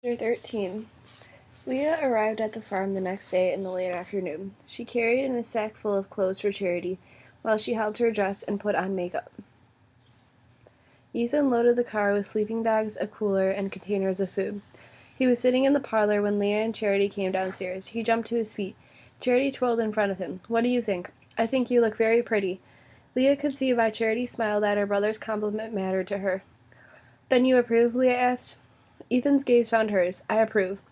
Chapter 13. Leah arrived at the farm the next day in the late afternoon. She carried in a sack full of clothes for Charity, while she helped her dress and put on makeup. Ethan loaded the car with sleeping bags, a cooler, and containers of food. He was sitting in the parlor when Leah and Charity came downstairs. He jumped to his feet. Charity twirled in front of him. "What do you think?" "I think you look very pretty." Leah could see by Charity's smile that her brother's compliment mattered to her. "Then you approve?" Leah asked. Ethan's gaze found hers. "I approve."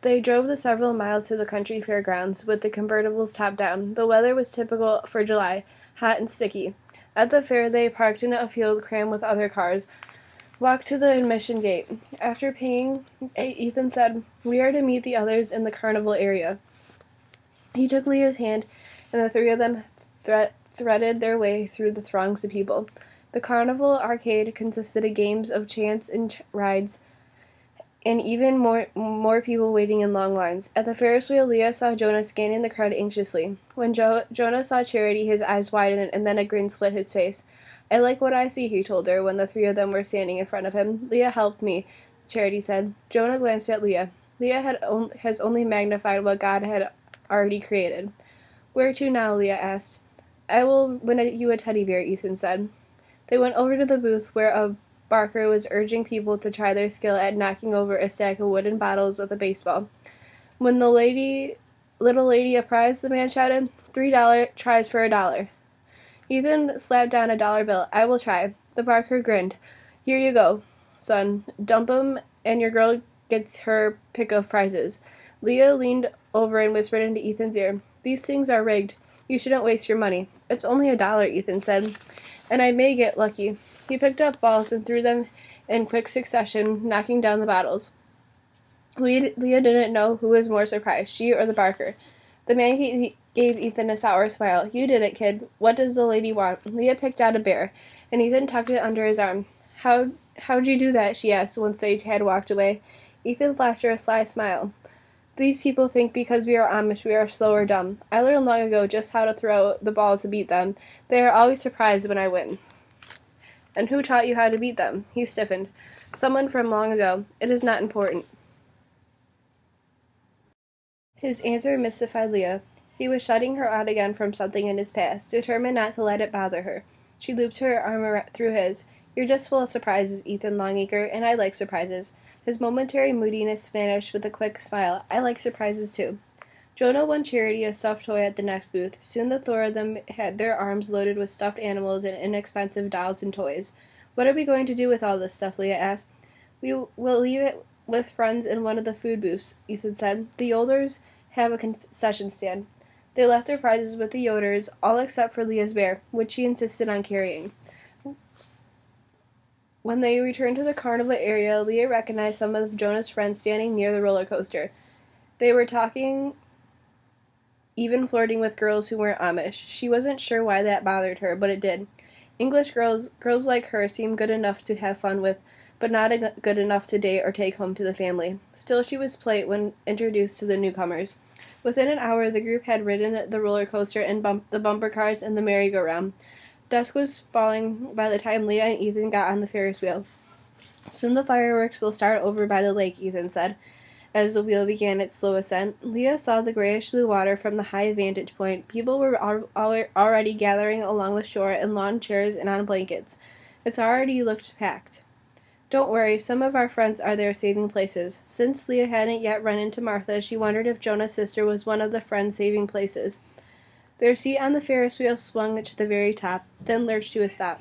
They drove the several miles to the country fairgrounds, with the convertibles top down. The weather was typical for July, hot and sticky. At the fair they parked in a field crammed with other cars, walked to the admission gate. After paying, Ethan said, "We are to meet the others in the carnival area." He took Leah's hand, and the three of them threaded their way through the throngs of people. The carnival arcade consisted of games of chance and rides, and even more people waiting in long lines. At the Ferris wheel, Leah saw Jonah scanning the crowd anxiously. When Jonah saw Charity, his eyes widened, and then a grin split his face. "I like what I see," he told her when the three of them were standing in front of him. "Leah helped me," Charity said. Jonah glanced at Leah. Leah has only magnified what God had already created. "Where to now?" Leah asked. "I will win you a teddy bear," Ethan said. They went over to the booth where a Barker was urging people to try their skill at knocking over a stack of wooden bottles with a baseball. "Win the little lady a prize," the man shouted. $3 tries for $1. Ethan slapped down a dollar bill. "I will try." The Barker grinned. "Here you go, son. Dump 'em, and your girl gets her pick of prizes." Leah leaned over and whispered into Ethan's ear, "These things are rigged. You shouldn't waste your money." "It's only $1, Ethan said. "And I may get lucky." He picked up balls and threw them in quick succession, knocking down the bottles. Leah didn't know who was more surprised, she or the Barker. The man gave Ethan a sour smile. "You did it, kid. What does the lady want?" Leah picked out a bear, and Ethan tucked it under his arm. How'd you do that?" she asked once they had walked away. Ethan flashed her a sly smile. "These people think because we are Amish we are slow or dumb. I learned long ago just how to throw the ball to beat them. They are always surprised when I win." "And who taught you how to beat them?" He stiffened. "Someone from long ago. It is not important." His answer mystified Leah. He was shutting her out again from something in his past, determined not to let it bother her. She looped her arm through his. "You're just full of surprises, Ethan Longacre, and I like surprises." His momentary moodiness vanished with a quick smile. "I like surprises, too." Jonah won Charity a stuffed toy at the next booth. Soon the four of them had their arms loaded with stuffed animals and inexpensive dolls and toys. "What are we going to do with all this stuff?" Leah asked. "We will leave it with friends in one of the food booths," Ethan said. "The Yolders have a concession stand." They left their prizes with the Yoders, all except for Leah's bear, which she insisted on carrying. When they returned to the carnival area, Leah recognized some of Jonah's friends standing near the roller coaster. They were talking, even flirting with girls who weren't Amish. She wasn't sure why that bothered her, but it did. English girls like her seemed good enough to have fun with, but not good enough to date or take home to the family. Still, she was polite when introduced to the newcomers. Within an hour, the group had ridden the roller coaster and the bumper cars and the merry-go-round. Dusk was falling by the time Leah and Ethan got on the Ferris wheel. "Soon the fireworks will start over by the lake," Ethan said, as the wheel began its slow ascent. Leah saw the grayish-blue water from the high vantage point. People were already gathering along the shore in lawn chairs and on blankets. It already looked packed. "Don't worry, some of our friends are there saving places." Since Leah hadn't yet run into Martha, she wondered if Jonah's sister was one of the friends saving places. Their seat on the Ferris wheel swung to the very top, then lurched to a stop.